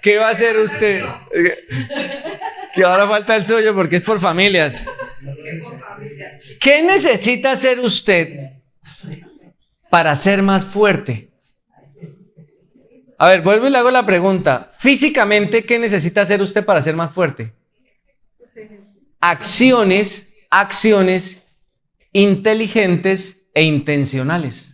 ¿Qué va a hacer usted? Que ahora falta el suyo porque es por familias. ¿Qué necesita hacer usted para ser más fuerte? A ver, vuelvo y le hago la pregunta. Físicamente, ¿qué necesita hacer usted para ser más fuerte? Acciones inteligentes e intencionales.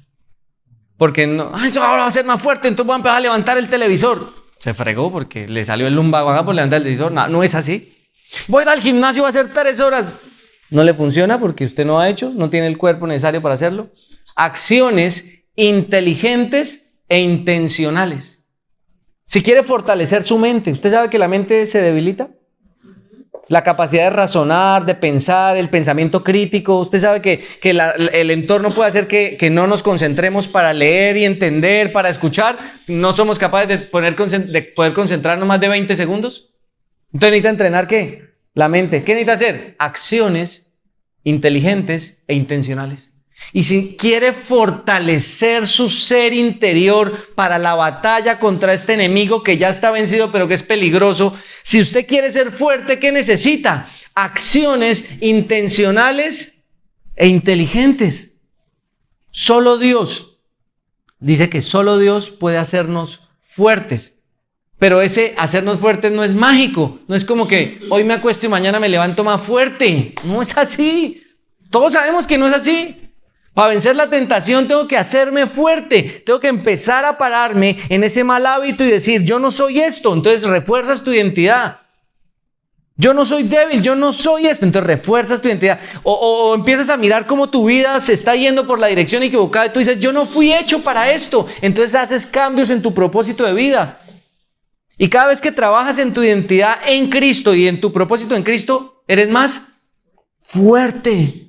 Porque no, ay, ahora va a ser más fuerte, entonces voy a empezar a levantar el televisor. Se fregó porque le salió el lumbago acá por levantar el televisor. No, no es así. Voy a ir al gimnasio, va a hacer 3 horas. No le funciona porque usted no ha hecho, no tiene el cuerpo necesario para hacerlo. Acciones inteligentes e intencionales. Si quiere fortalecer su mente, ¿usted sabe que la mente se debilita? La capacidad de razonar, de pensar, el pensamiento crítico. Usted sabe que el entorno puede hacer que no nos concentremos para leer y entender, para escuchar. No somos capaces de poder concentrarnos más de 20 segundos. Entonces necesita entrenar ¿qué? La mente. ¿Qué necesita hacer? Acciones inteligentes e intencionales. Y si quiere fortalecer su ser interior para la batalla contra este enemigo que ya está vencido pero que es peligroso, si usted quiere ser fuerte, ¿qué necesita? Acciones intencionales e inteligentes. Solo Dios, dice que solo Dios puede hacernos fuertes. Pero ese hacernos fuertes no es mágico, no es como que hoy me acuesto y mañana me levanto más fuerte. No es así. Todos sabemos que no es así. Para vencer la tentación tengo que hacerme fuerte, tengo que empezar a pararme en ese mal hábito y decir, yo no soy esto, entonces refuerzas tu identidad. Yo no soy débil, yo no soy esto, entonces refuerzas tu identidad. O empiezas a mirar cómo tu vida se está yendo por la dirección equivocada y tú dices, yo no fui hecho para esto. Entonces haces cambios en tu propósito de vida. Y cada vez que trabajas en tu identidad en Cristo y en tu propósito en Cristo, eres más fuerte.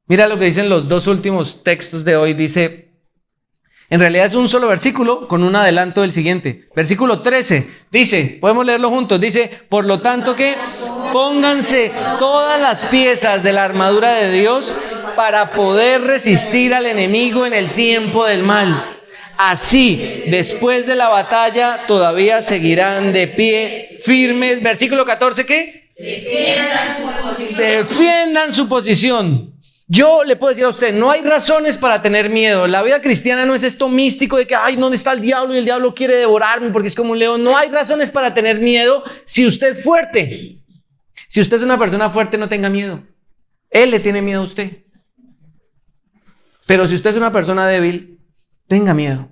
Mira lo que dicen los 2 últimos textos de hoy. Dice, en realidad es un solo versículo con un adelanto del siguiente. Versículo 13 dice, podemos leerlo juntos, dice, por lo tanto que pónganse todas las piezas de la armadura de Dios para poder resistir al enemigo en el tiempo del mal. Así, después de la batalla, todavía seguirán de pie firmes. Versículo 14, ¿qué? Defiendan su posición. Yo le puedo decir a usted, no hay razones para tener miedo. La vida cristiana no es esto místico de que, ay, ¿dónde está el diablo? Y el diablo quiere devorarme porque es como un león. No hay razones para tener miedo si usted es fuerte. Si usted es una persona fuerte, no tenga miedo. Él le tiene miedo a usted. Pero si usted es una persona débil, tenga miedo.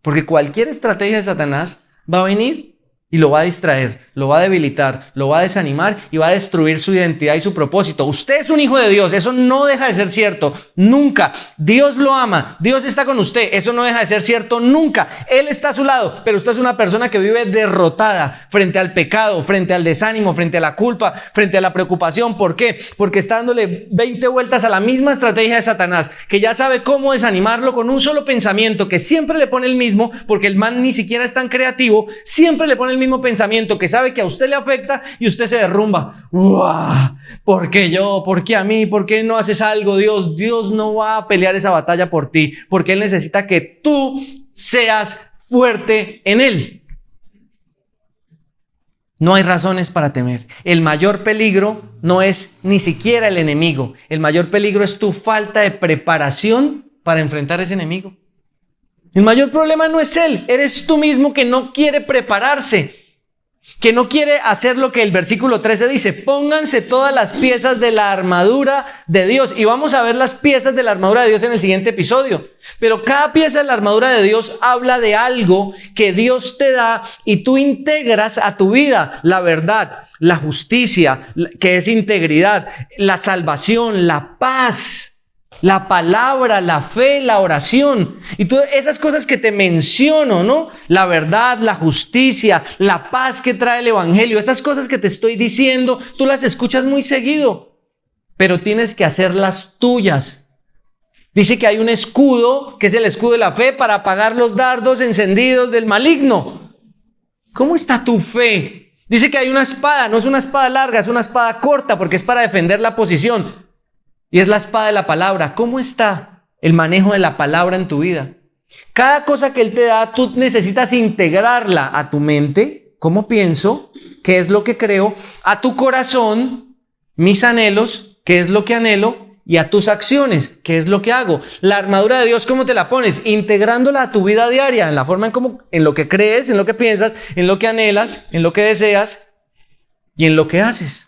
Porque cualquier estrategia de Satanás va a venir Y lo va a distraer, lo va a debilitar, lo va a desanimar y va a destruir su identidad y su propósito. Usted es un hijo de Dios, eso no deja de ser cierto, nunca. Dios lo ama, Dios está con usted, eso no deja de ser cierto nunca. Él está a su lado, pero usted es una persona que vive derrotada frente al pecado, frente al desánimo, frente a la culpa, frente a la preocupación. ¿Por qué? Porque está dándole 20 vueltas a la misma estrategia de Satanás, que ya sabe cómo desanimarlo con un solo pensamiento, que siempre le pone el mismo, porque el man ni siquiera es tan creativo, siempre le pone el mismo pensamiento que sabe que a usted le afecta y usted se derrumba. ¡Uah! ¿Por qué yo? ¿Por qué a mí? ¿Por qué no haces algo, Dios? Dios no va a pelear esa batalla por ti, porque Él necesita que tú seas fuerte en Él. No hay razones para temer. El mayor peligro no es ni siquiera el enemigo. El mayor peligro es tu falta de preparación para enfrentar a ese enemigo. El mayor problema no es él, eres tú mismo que no quiere prepararse, que no quiere hacer lo que el versículo 13 dice: pónganse todas las piezas de la armadura de Dios. Y vamos a ver las piezas de la armadura de Dios en el siguiente episodio. Pero cada pieza de la armadura de Dios habla de algo que Dios te da y tú integras a tu vida: la verdad, la justicia, que es integridad, la salvación, la paz, la palabra, la fe, la oración. Y todas esas cosas que te menciono, ¿no? La verdad, la justicia, la paz que trae el evangelio. Esas cosas que te estoy diciendo, tú las escuchas muy seguido, pero tienes que hacerlas tuyas. Dice que hay un escudo, que es el escudo de la fe, para apagar los dardos encendidos del maligno. ¿Cómo está tu fe? Dice que hay una espada, no es una espada larga, es una espada corta, porque es para defender la posición. Y es la espada de la palabra. ¿Cómo está el manejo de la palabra en tu vida? Cada cosa que Él te da, tú necesitas integrarla a tu mente. ¿Cómo pienso? ¿Qué es lo que creo? A tu corazón, mis anhelos, ¿qué es lo que anhelo? Y a tus acciones, ¿qué es lo que hago? La armadura de Dios, ¿cómo te la pones? Integrándola a tu vida diaria, en la forma en lo que crees, en lo que piensas, en lo que anhelas, en lo que deseas y en lo que haces.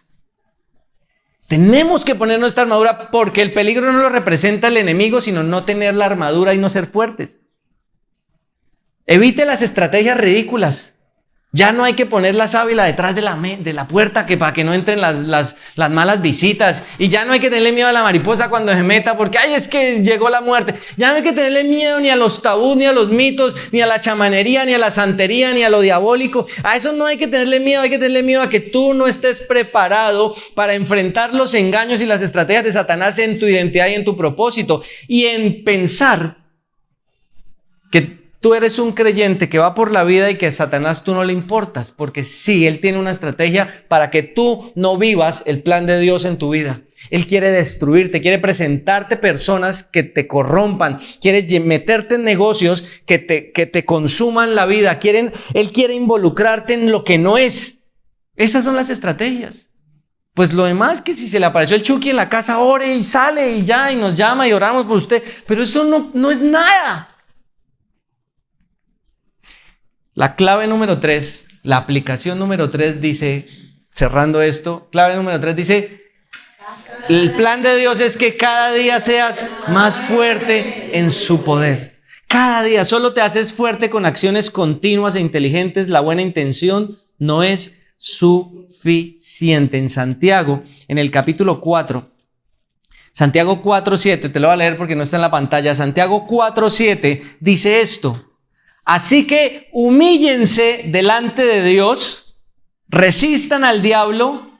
Tenemos que poner nuestra armadura, porque el peligro no lo representa el enemigo, sino no tener la armadura y no ser fuertes. Evite las estrategias ridículas. Ya no hay que poner la sábila detrás de la puerta para que no entren las malas visitas. Y ya no hay que tenerle miedo a la mariposa cuando se meta, porque ¡ay, es que llegó la muerte! Ya no hay que tenerle miedo ni a los tabús, ni a los mitos, ni a la chamanería, ni a la santería, ni a lo diabólico. A eso no hay que tenerle miedo. Hay que tenerle miedo a que tú no estés preparado para enfrentar los engaños y las estrategias de Satanás en tu identidad y en tu propósito. Y en pensar que tú eres un creyente que va por la vida y que a Satanás tú no le importas, porque sí, él tiene una estrategia para que tú no vivas el plan de Dios en tu vida. Él quiere destruirte, quiere presentarte personas que te corrompan, quiere meterte en negocios que te consuman la vida. Él quiere involucrarte en lo que no es. Esas son las estrategias. Pues lo demás, que si se le apareció el Chucky en la casa, ore y sale y ya, y nos llama y oramos por usted. Pero eso no es nada. La clave número 3, la aplicación número 3 dice, cerrando esto, clave número 3 dice: el plan de Dios es que cada día seas más fuerte en su poder. Cada día solo te haces fuerte con acciones continuas e inteligentes. La buena intención no es suficiente. En Santiago, en el capítulo 4, Santiago 4:7, te lo voy a leer porque no está en la pantalla. Santiago 4:7 dice esto: así que humíllense delante de Dios, resistan al diablo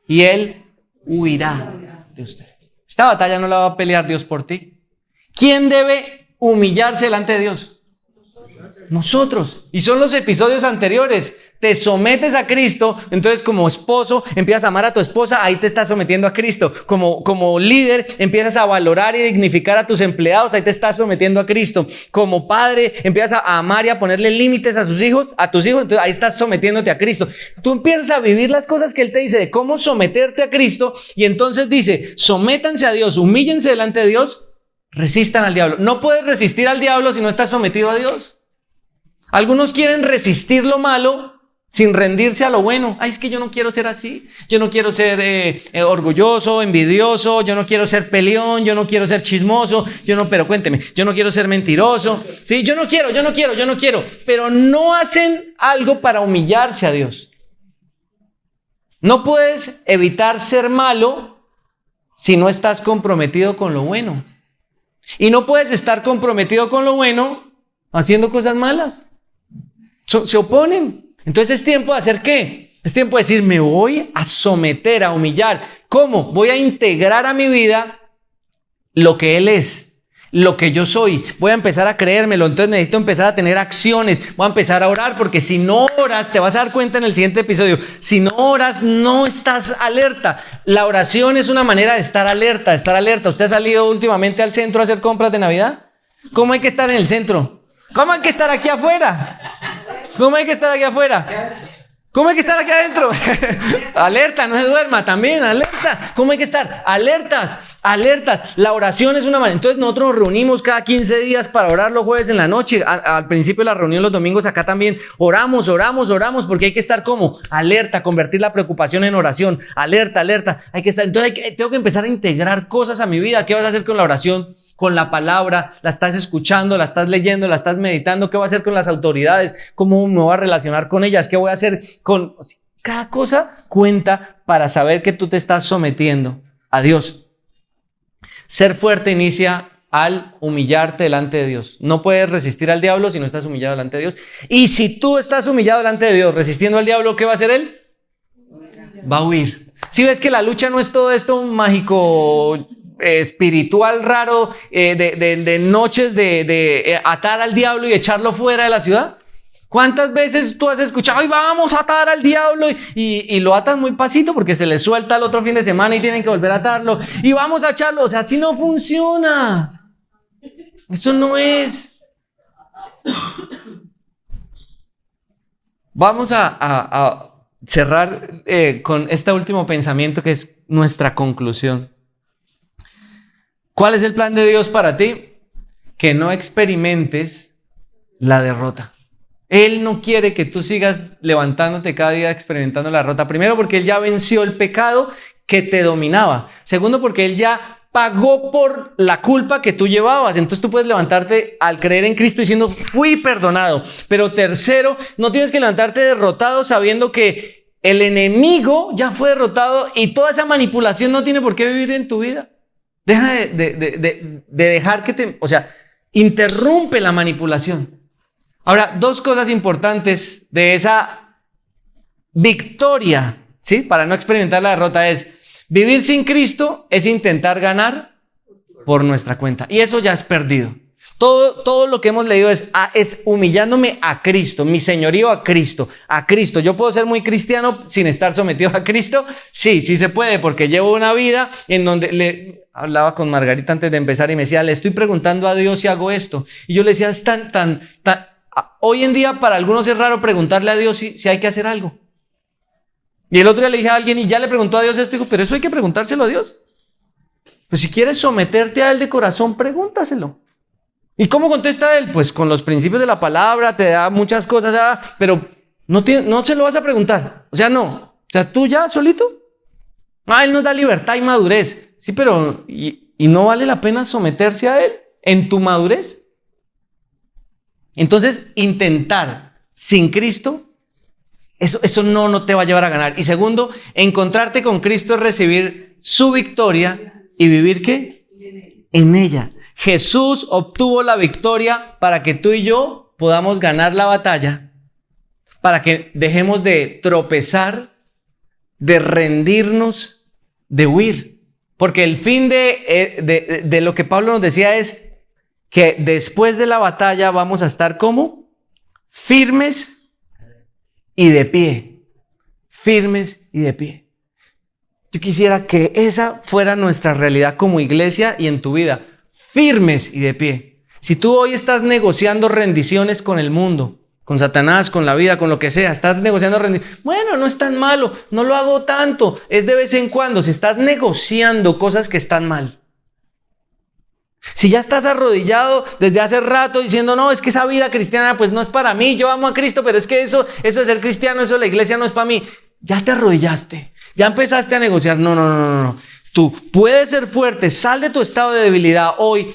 y él huirá de ustedes. Esta batalla no la va a pelear Dios por ti. ¿Quién debe humillarse delante de Dios? Nosotros. Y son los episodios anteriores. Te sometes a Cristo, entonces como esposo empiezas a amar a tu esposa, ahí te estás sometiendo a Cristo. Como líder empiezas a valorar y dignificar a tus empleados, ahí te estás sometiendo a Cristo. Como padre empiezas a amar y a ponerle límites a tus hijos, entonces ahí estás sometiéndote a Cristo. Tú empiezas a vivir las cosas que Él te dice de cómo someterte a Cristo, y entonces dice: sométanse a Dios, humíllense delante de Dios, resistan al diablo. No puedes resistir al diablo si no estás sometido a Dios. Algunos quieren resistir lo malo sin rendirse a lo bueno. Ay, es que yo no quiero ser así. Yo no quiero ser orgulloso, envidioso. Yo no quiero ser peleón. Yo no quiero ser chismoso. Pero cuénteme, yo no quiero ser mentiroso. Sí, yo no quiero. Pero no hacen algo para humillarse a Dios. No puedes evitar ser malo si no estás comprometido con lo bueno. Y no puedes estar comprometido con lo bueno haciendo cosas malas. Se oponen. Entonces es tiempo de hacer ¿qué? Es tiempo de decir, me voy a someter, a humillar. ¿Cómo? Voy a integrar a mi vida lo que Él es, lo que yo soy. Voy a empezar a creérmelo. Entonces necesito empezar a tener acciones. Voy a empezar a orar, porque si no oras, te vas a dar cuenta en el siguiente episodio, si no oras, no estás alerta. La oración es una manera de estar alerta, ¿Usted ha salido últimamente al centro a hacer compras de Navidad? ¿Cómo hay que estar en el centro? ¿Cómo hay que estar aquí afuera? ¿Cómo hay que estar aquí afuera? ¿Cómo hay que estar aquí adentro? Alerta, no se duerma también, alerta. ¿Cómo hay que estar? Alertas. La oración es una manera. Entonces nosotros nos reunimos cada 15 días para orar los jueves en la noche. Al principio de la reunión los domingos acá también. Oramos, porque hay que estar como alerta, convertir la preocupación en oración. Alerta. Hay que estar. Entonces tengo que empezar a integrar cosas a mi vida. ¿Qué vas a hacer con la oración? Con la palabra, la estás escuchando, la estás leyendo, la estás meditando. ¿Qué voy a hacer con las autoridades? ¿Cómo me voy a relacionar con ellas? ¿Qué voy a hacer con...? Cada cosa cuenta para saber que tú te estás sometiendo a Dios. Ser fuerte inicia al humillarte delante de Dios. No puedes resistir al diablo si no estás humillado delante de Dios. Y si tú estás humillado delante de Dios, resistiendo al diablo, ¿qué va a hacer él? Va a huir. Si ves que la lucha no es todo esto mágico, espiritual raro, de noches de atar al diablo y echarlo fuera de la ciudad. ¿Cuántas veces tú has escuchado, ay, vamos a atar al diablo? Y lo atan muy pasito porque se les suelta el otro fin de semana y tienen que volver a atarlo. Y vamos a echarlo. O sea, así no funciona. Eso no es. Vamos a cerrar con este último pensamiento que es nuestra conclusión. ¿Cuál es el plan de Dios para ti? Que no experimentes la derrota. Él no quiere que tú sigas levantándote cada día experimentando la derrota. Primero, porque Él ya venció el pecado que te dominaba. Segundo, porque Él ya pagó por la culpa que tú llevabas. Entonces tú puedes levantarte al creer en Cristo diciendo, fui perdonado. Pero tercero, no tienes que levantarte derrotado sabiendo que el enemigo ya fue derrotado y toda esa manipulación no tiene por qué vivir en tu vida. Deja de dejar que interrumpe la manipulación. Ahora, dos cosas importantes de esa victoria, ¿sí? Para no experimentar la derrota es, vivir sin Cristo es intentar ganar por nuestra cuenta. Y eso ya es perdido. Todo lo que hemos leído es humillándome a Cristo, mi señorío a Cristo. ¿Yo puedo ser muy cristiano sin estar sometido a Cristo? Sí se puede, porque llevo una vida en donde hablaba con Margarita antes de empezar y me decía, le estoy preguntando a Dios si hago esto. Y yo le decía, es hoy en día para algunos es raro preguntarle a Dios si hay que hacer algo. Y el otro día le dije a alguien y ya le preguntó a Dios esto, dijo, pero eso hay que preguntárselo a Dios. Pues si quieres someterte a Él de corazón, pregúntaselo. ¿Y cómo contesta Él? Pues con los principios de la palabra, te da muchas cosas, pero no se lo vas a preguntar. No. Tú ya solito. Él nos da libertad y madurez. Sí, pero ¿y no vale la pena someterse a Él en tu madurez? Entonces, intentar sin Cristo, eso no te va a llevar a ganar. Y segundo, encontrarte con Cristo es recibir su victoria y vivir ¿qué? En ella. Jesús obtuvo la victoria para que tú y yo podamos ganar la batalla, para que dejemos de tropezar, de rendirnos, de huir. Porque el fin de lo que Pablo nos decía es que después de la batalla vamos a estar ¿cómo? Firmes y de pie. Firmes y de pie. Yo quisiera que esa fuera nuestra realidad como iglesia y en tu vida. Firmes y de pie. Si tú hoy estás negociando rendiciones con el mundo, con Satanás, con la vida, con lo que sea, estás negociando rendiciones, bueno, no es tan malo, no lo hago tanto, es de vez en cuando. Si estás negociando cosas que están mal, Si ya estás arrodillado desde hace rato diciendo, no, es que esa vida cristiana pues no es para mí, yo amo a Cristo, pero es que eso de ser cristiano, eso de la iglesia no es para mí. Ya te arrodillaste, ya empezaste a negociar. No. Tú puedes ser fuerte, sal de tu estado de debilidad. Hoy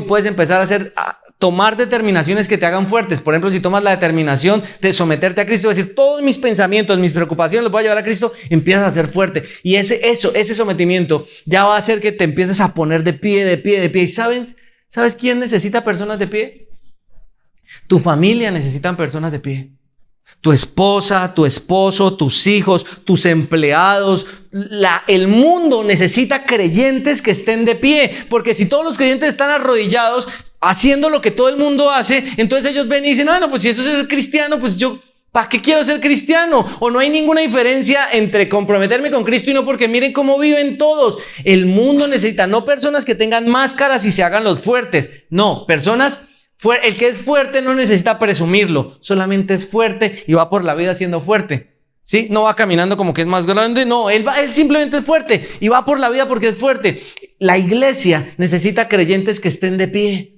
puedes empezar a tomar determinaciones que te hagan fuertes. Por ejemplo, si tomas la determinación de someterte a Cristo, decir, todos mis pensamientos, mis preocupaciones los voy a llevar a Cristo, empiezas a ser fuerte. Y ese sometimiento ya va a hacer que te empieces a poner de pie. ¿Y sabes quién necesita personas de pie? Tu familia necesita personas de pie. Tu esposa, tu esposo, tus hijos, tus empleados, el mundo necesita creyentes que estén de pie, porque si todos los creyentes están arrodillados haciendo lo que todo el mundo hace, entonces ellos ven y dicen, no, pues si esto es ser cristiano, pues yo, ¿para qué quiero ser cristiano? O no hay ninguna diferencia entre comprometerme con Cristo y no, porque miren cómo viven todos. El mundo necesita no personas que tengan máscaras y se hagan los fuertes, no, personas. El que es fuerte no necesita presumirlo, solamente es fuerte y va por la vida siendo fuerte, ¿sí? No va caminando como que es más grande, no, él simplemente es fuerte y va por la vida porque es fuerte. La iglesia necesita creyentes que estén de pie.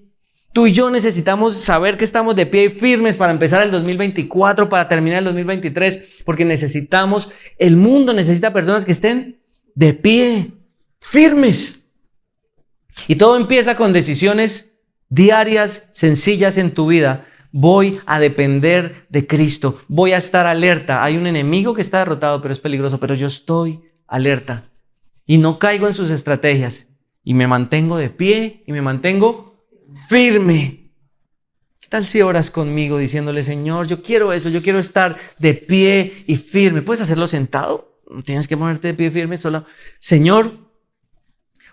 Tú y yo necesitamos saber que estamos de pie y firmes para empezar el 2024, para terminar el 2023, porque el mundo necesita personas que estén de pie, firmes. Y todo empieza con decisiones diarias, sencillas en tu vida. Voy a depender de Cristo. Voy a estar alerta. Hay un enemigo que está derrotado, pero es peligroso. Pero yo estoy alerta. Y no caigo en sus estrategias. Y me mantengo de pie y me mantengo firme. ¿Qué tal si oras conmigo diciéndole, Señor, yo quiero eso, yo quiero estar de pie y firme? ¿Puedes hacerlo sentado? No tienes que ponerte de pie firme, solo. Señor,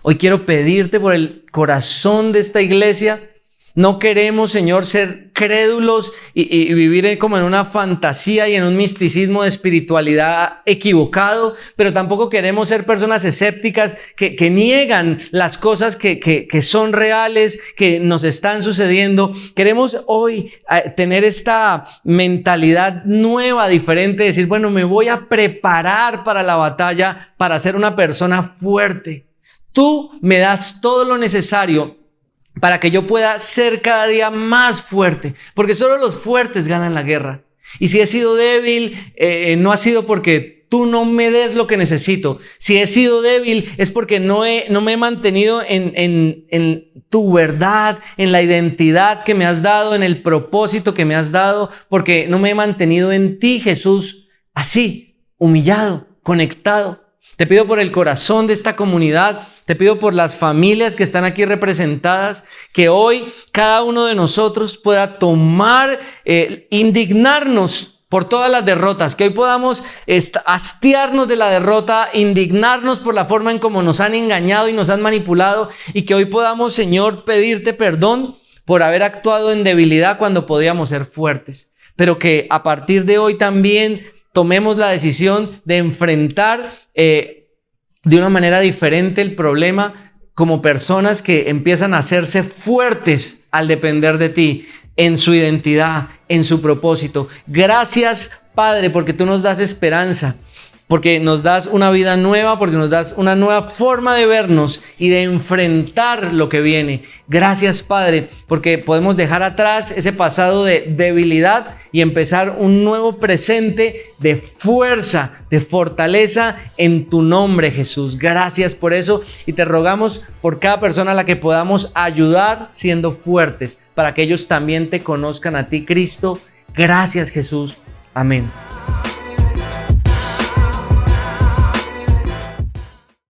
hoy quiero pedirte por el corazón de esta iglesia. No queremos, Señor, ser crédulos y vivir como en una fantasía y en un misticismo de espiritualidad equivocado, pero tampoco queremos ser personas escépticas que niegan las cosas que son reales, que nos están sucediendo. Queremos hoy tener esta mentalidad nueva, diferente, decir, bueno, me voy a preparar para la batalla, para ser una persona fuerte. Tú me das todo lo necesario para que yo pueda ser cada día más fuerte, porque solo los fuertes ganan la guerra. Y si he sido débil, no ha sido porque tú no me des lo que necesito. Si he sido débil es porque no me he mantenido en tu verdad, en la identidad que me has dado, en el propósito que me has dado, porque no me he mantenido en ti, Jesús, así, humillado, conectado. Te pido por el corazón de esta comunidad, te pido por las familias que están aquí representadas, que hoy cada uno de nosotros pueda indignarnos por todas las derrotas, que hoy podamos hastiarnos de la derrota, indignarnos por la forma en cómo nos han engañado y nos han manipulado, y que hoy podamos, Señor, pedirte perdón por haber actuado en debilidad cuando podíamos ser fuertes, pero que a partir de hoy también tomemos la decisión de enfrentar de una manera diferente el problema como personas que empiezan a hacerse fuertes al depender de ti, en su identidad, en su propósito. Gracias, Padre, porque tú nos das esperanza, porque nos das una vida nueva, porque nos das una nueva forma de vernos y de enfrentar lo que viene. Gracias, Padre, porque podemos dejar atrás ese pasado de debilidad y empezar un nuevo presente de fuerza, de fortaleza en tu nombre, Jesús. Gracias por eso y te rogamos por cada persona a la que podamos ayudar siendo fuertes, para que ellos también te conozcan a ti, Cristo. Gracias, Jesús. Amén.